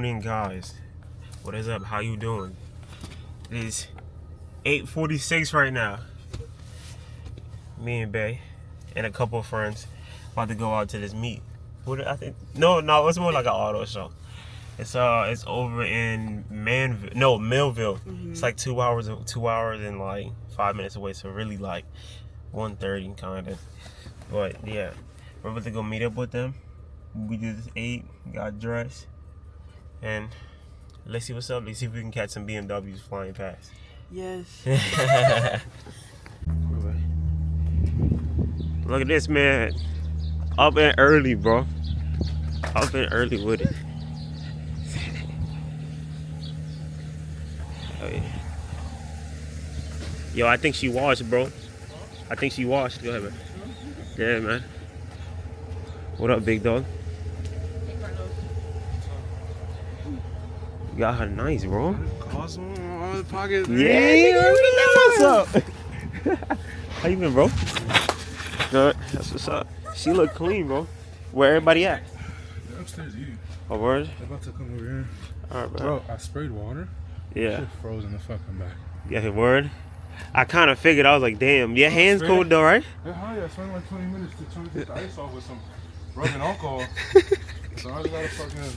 morning, guys. What is up? How you doing? It is 8:46 right now. Me and Bay and a couple of friends about to go out to this meet. What I think? No, it's more like an auto show. It's over in Millville. It's like 2 hours and like 5 minutes away. So really like 1:30 kind of. But yeah, we're about to go meet up with them. We just ate, got dressed, and let's see what's up. Let's see if we can catch some BMWs flying past. Yes. Look at this, man. Up and early, bro. Up and early with it. Oh, yeah. Yo, I think she washed, bro. I think she washed. Go ahead, man. Yeah, man. What up, big dog? You got her nice, bro. Yeah, what's up? How you been, bro? Good. That's what's up. She look clean, bro. Where everybody at? They're upstairs eating. Oh, word? They're about to come over here. All right, bro. I sprayed water. Yeah. Shit frozen the fucking back. Yeah, word. I kind of figured. I was like, damn, your hands cold though, right? Yeah, I spent like 20 minutes to take the ice off with some rubbing alcohol. So I just gotta fucking.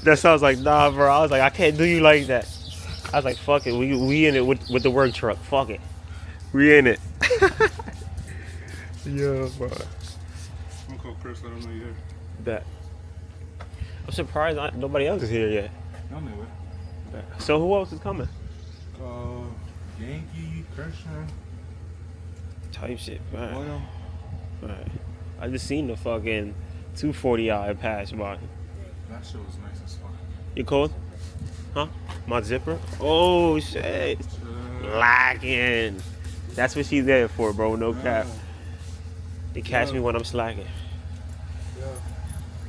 That sounds like, nah, bro. I was like, I can't do you like that. I was like, fuck it. We in it with the work truck. Fuck it. We in it. Yeah, bro. I'm gonna call Chris, let him know you're here. Bet. I'm surprised nobody else is here yet. Y'all knew it. Bet. So who else is coming? Yankee, Christian. Type shit, right. Oil. Right. I just seen the fucking 240i pass by. That shit was nice as fuck. You cold? Huh? My zipper? Oh shit. Slacking. That's what she's there for, bro. No cap. They catch me when I'm slacking. Yeah.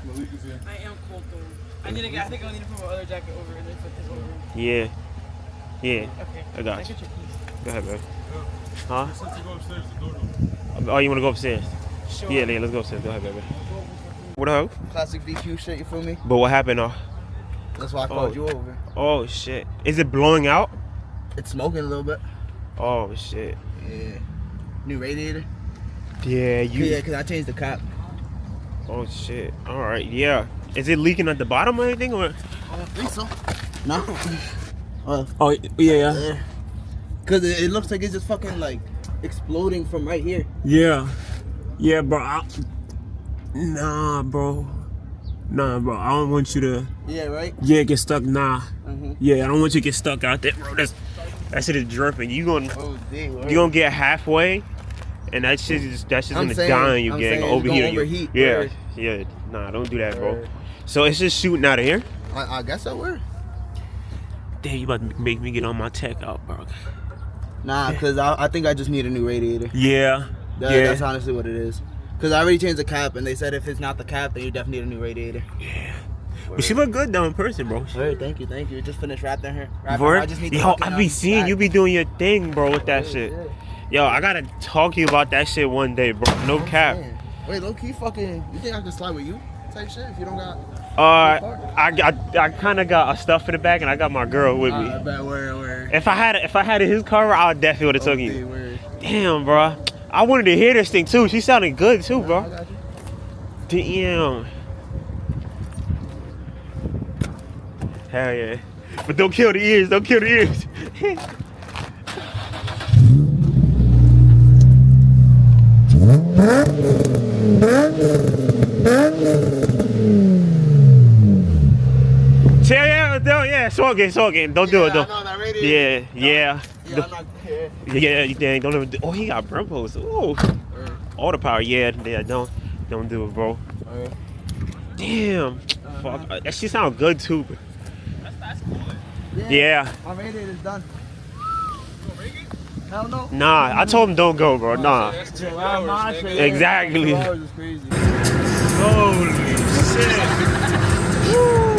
Malik is here. I am cold though. I think I need to put my other jacket over and then put this over. Yeah. Yeah. Okay. I got you. Go ahead, baby. Huh? He said to go upstairs to door. Oh, you wanna go upstairs? Sure. Yeah, let's go upstairs. Go ahead, baby. What the hell? Classic BQ shit, you feel me? But what happened, That's why I called you over. Oh shit. Is it blowing out? It's smoking a little bit. Oh shit. Yeah. New radiator. Yeah, Yeah, cause I changed the cap. Oh shit. Alright, yeah. Is it leaking at the bottom or anything? Or? I don't think so. No. Oh yeah. Cause it looks like it's just fucking like exploding from right here. Yeah. Yeah, bro. Nah, bro. I don't want you to. Yeah, right? Yeah, get stuck. Nah. Mm-hmm. Yeah, I don't want you to get stuck out there, bro. That shit is dripping. You gonna get halfway, and that shit's gonna die on you, gang. Overheat. Yeah. Yeah. Nah, don't do that, bro. So it's just shooting out of here. I guess I will. Damn, you about to make me get on my tech out, bro. Nah, cause I think I just need a new radiator. Yeah. That's honestly what it is. Cause I already changed the cap, and they said if it's not the cap, then you definitely need a new radiator. Yeah. But she look good though in person, bro. Alright, thank you. Just finished wrapping her. I be seeing you be doing your thing, bro, with that shit. Yo, I gotta talk to you about that shit one day, bro. No cap. Wait, low key, fucking. You think I can slide with you? Type shit. If you don't got. I kind of got a stuff in the back, and I got my girl with me. I bet word. If I had his car, I definitely would have took you. Word. Damn, bro. I wanted to hear this thing too. She sounded good too, bro. I got you. Damn. Hell yeah. But don't kill the ears. Don't kill the ears. Yeah, smoking. Don't do it, though. Yeah. Yeah, I'm not here. Yeah, you dang, don't even do. Oh, he got Brempos. Oh, all the power. Yeah, don't do it, bro. Damn. Fuck. That shit sound good too. That's cool. Yeah. My radiator's done. Hell no. Nah, I told him don't go, bro. Nah. Exactly. 2 hours is crazy. Holy shit. Woo.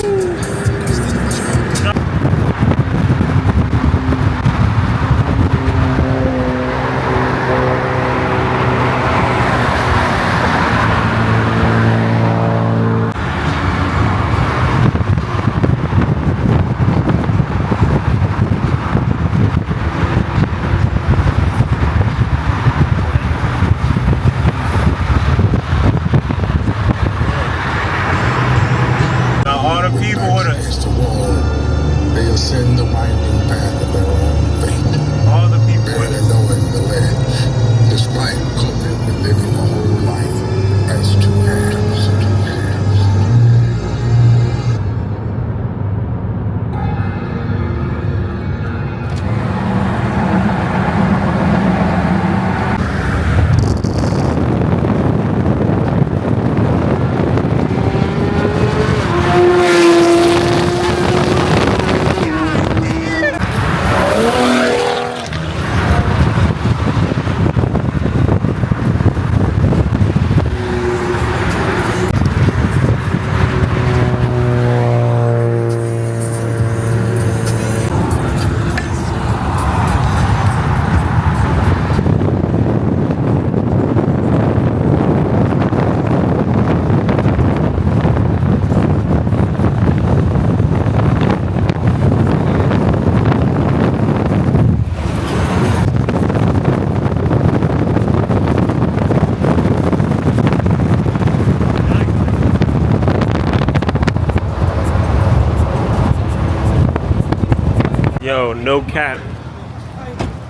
Yo, no cap.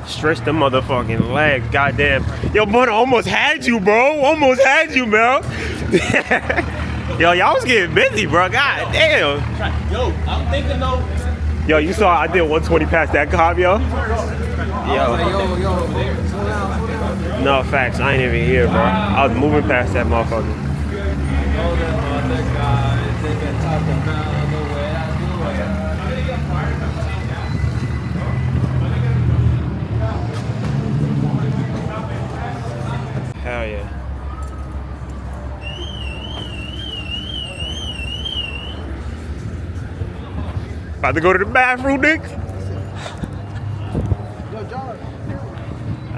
Stretch the motherfucking legs, goddamn. Yo, boy, almost had you, bro. Almost had you, bro. Yo, y'all was getting busy, bro. God damn. Yo, I'm thinking though. Yo, you saw I did 120 past that cop, yo? Yo. No, facts. I ain't even here, bro. I was moving past that motherfucker. Hell yeah. About to go to the bathroom, Nick. Gotta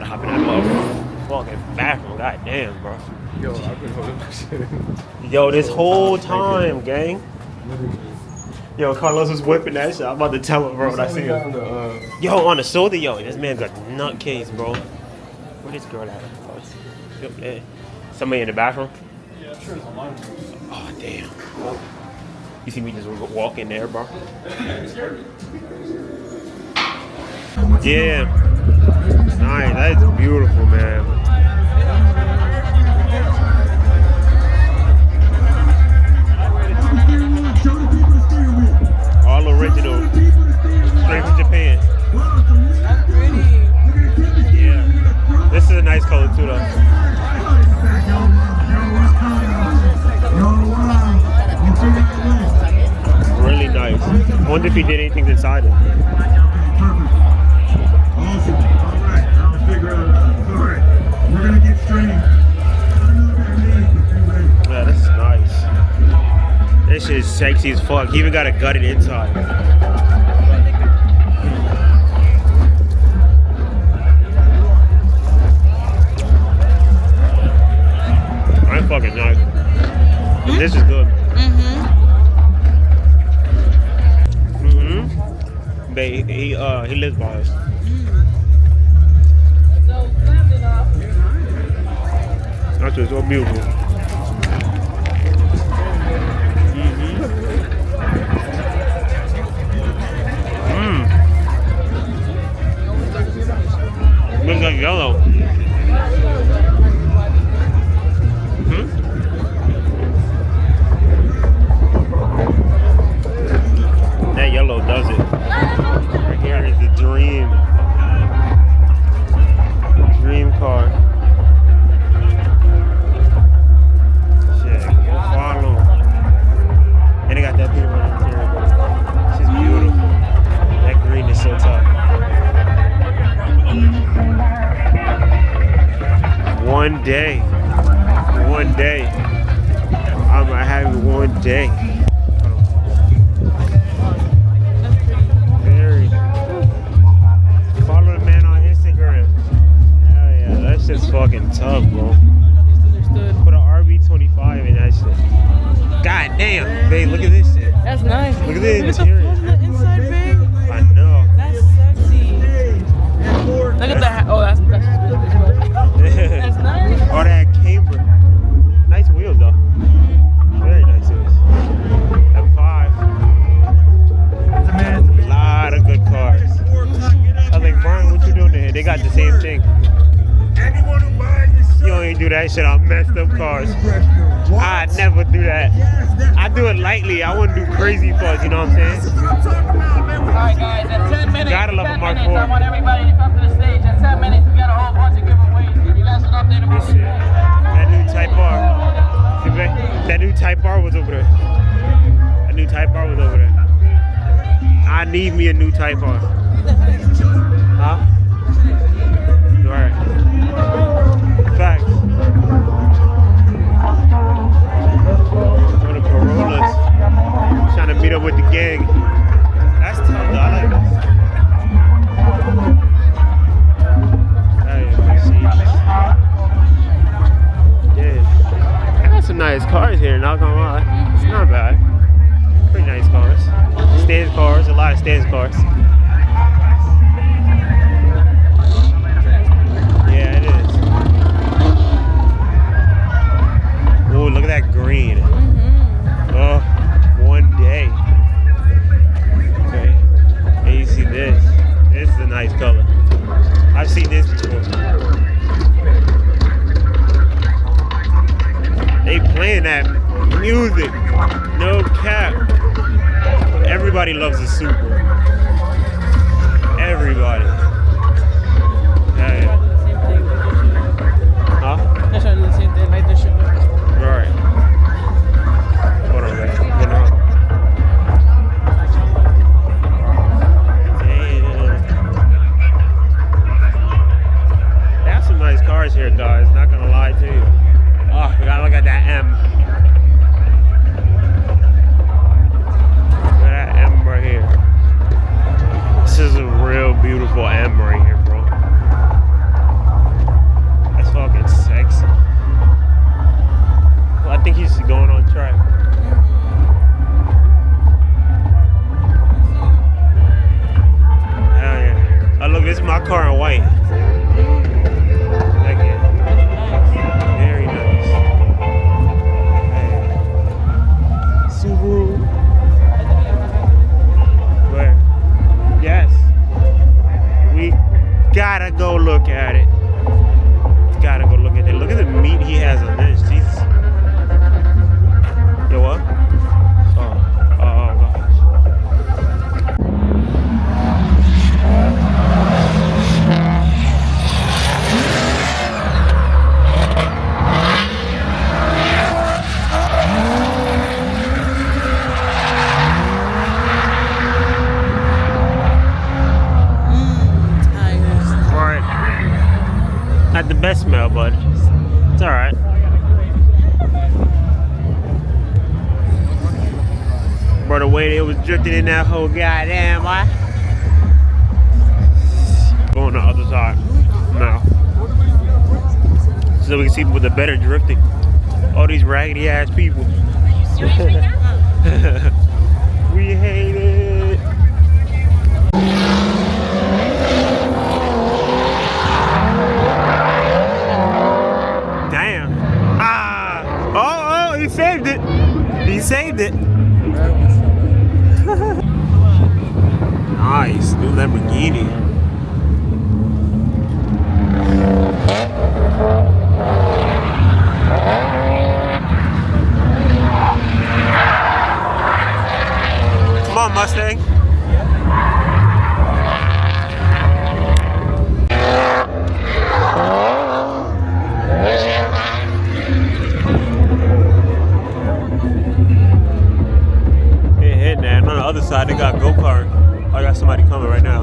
hop in that motherfucking bathroom. God damn, bro. Yo, I've been holding my shit. Yo, this whole time, gang. Yo, Carlos was whipping that shit. I'm about to tell him, bro, when I see him. Yo, on the shoulder, yo, this man got nutcase, bro. Where this girl at? Oh, man. Somebody in the bathroom? Yeah, I'm sure it's online. Oh, damn. You see me just walk in there, bro? Yeah. Nice. That is beautiful, man. All original. Straight from Japan. That's pretty. Yeah. This is a nice color, too, though. Really nice. I wonder if he did anything inside it. Awesome. All right. Now let's figure out. All right. We're gonna get straight. Yeah, this is nice. This shit is sexy as fuck. He even got a gutted inside. I'm fucking nice. This is good. But he lives by us. That's just so beautiful. Looks like yellow. That yellow does it. Right here is the dream car. Shit, go follow. And they got that thing right there. It's just beautiful. That green is so tough. One day. I'm gonna have it one day. Very. Follow the man on Instagram. Hell yeah, that shit's fucking tough, bro. Put an RB25 in that shit. God damn, babe, look at this shit. That's nice. Look at the Look interior. at the inside, babe. I know. That's sexy. Look at that. Oh, that's that's nice. All that camber. Nice wheels though. Very nice wheels. M5. A lot of good cars. I was like, Brian, what you doing there? They got the same thing. You don't even do that shit on messed up cars. I never do that. I do it lightly. I wouldn't do crazy fuck, you know what I'm saying? Alright guys, at 10 minutes, Gotta love a Mark IV. I want everybody to come to the stage. At 10 minutes, we got a whole bunch of giveaways. Can you guys update about Shit. That new Type R. That new Type R was over there. That new Type R was over there. I need me a new Type R. Huh? Alright. Facts. One of the Corollas. Trying to meet up with the gang. That's tough though. I like this. Hey, yeah. I got some nice cars here, not gonna lie. It's not bad. Pretty nice cars. Stands cars, a lot of stands cars. Yeah, it is. Oh, look at that green. Oh, one day. Okay. And you see this. playing that music. No cap. Everybody loves the Supra. Everybody. Hey. Huh? They're trying to do the same thing like this shit. Right. Hold on, man. Hold on. Damn. They have some nice cars here, guys. Not gonna lie to you. Oh, we gotta look at that M. Look at that M right here. This is a real beautiful M right here, bro. That's fucking sexy. Well, I think he's going on track. Hell yeah. Oh, look, this is my car in white. Like it. Very nice. Hey. Subaru. Where? Yes. We gotta go look at it. Gotta go look at it. Look at the meat he has on this. Jesus. Yo, what? Oh, gosh. Alright. Not the best smell, but it's alright. Bro, the way they was drifting in that whole goddamn eye. Go on the other side. No. So we can see with the better drifting. All these raggedy ass people. We hate it. Damn. Ah. Oh, he saved it. He saved it. Nice, new Lamborghini. Come on, Mustang. Hey, hitting that. On the other side, they got go-kart. I got somebody coming right now.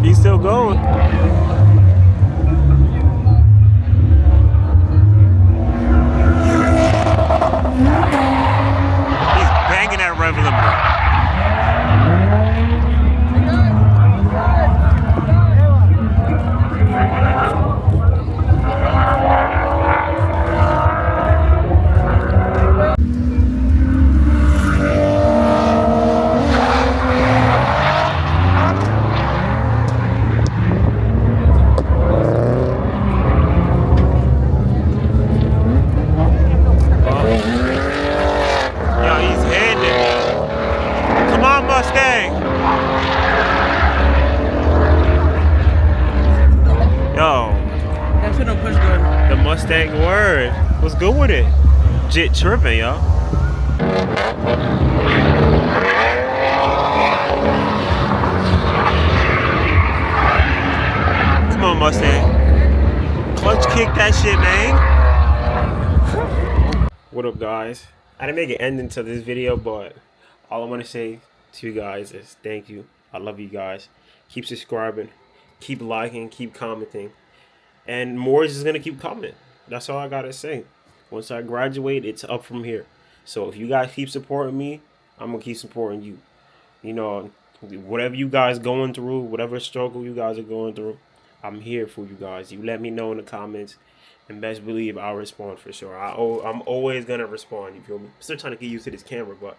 He's still going. Mustang word. What's good with it? Jit tripping, y'all. Come on, Mustang. Clutch kick that shit, man. What up, guys? I didn't make an ending to this video, but all I want to say to you guys is thank you. I love you guys. Keep subscribing, keep liking, keep commenting, and more is just gonna keep coming. That's all I gotta say. Once I graduate, it's up from here. So if you guys keep supporting me, I'm gonna keep supporting you. You know, whatever you guys going through, whatever struggle you guys are going through, I'm here for you guys. You let me know in the comments, and best believe I'll respond for sure. I'm always gonna respond. You feel me? I'm still trying to get used to this camera, but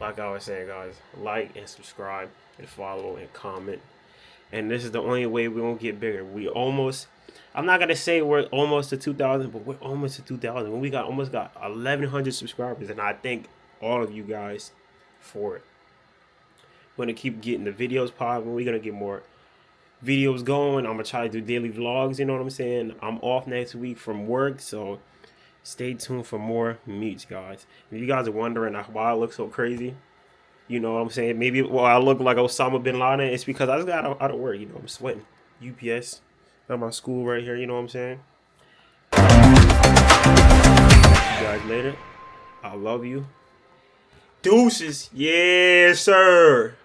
like I was saying, guys, like and subscribe and follow and comment. And this is the only way we won't get bigger. We almost, I'm not gonna say we're almost to 2,000, but we're almost to 2,000. When we almost got 1,100 subscribers, and I thank all of you guys for it. We're gonna keep getting the videos popping. We're gonna get more videos going. I'm gonna try to do daily vlogs. You know what I'm saying? I'm off next week from work, so stay tuned for more meets, guys. If you guys are wondering why I look so crazy, you know what I'm saying? Maybe I look like Osama bin Laden. It's because I just got out of work. You know, I'm sweating. UPS. Got my school right here. You know what I'm saying? See you guys later. I love you. Deuces. Yes, sir.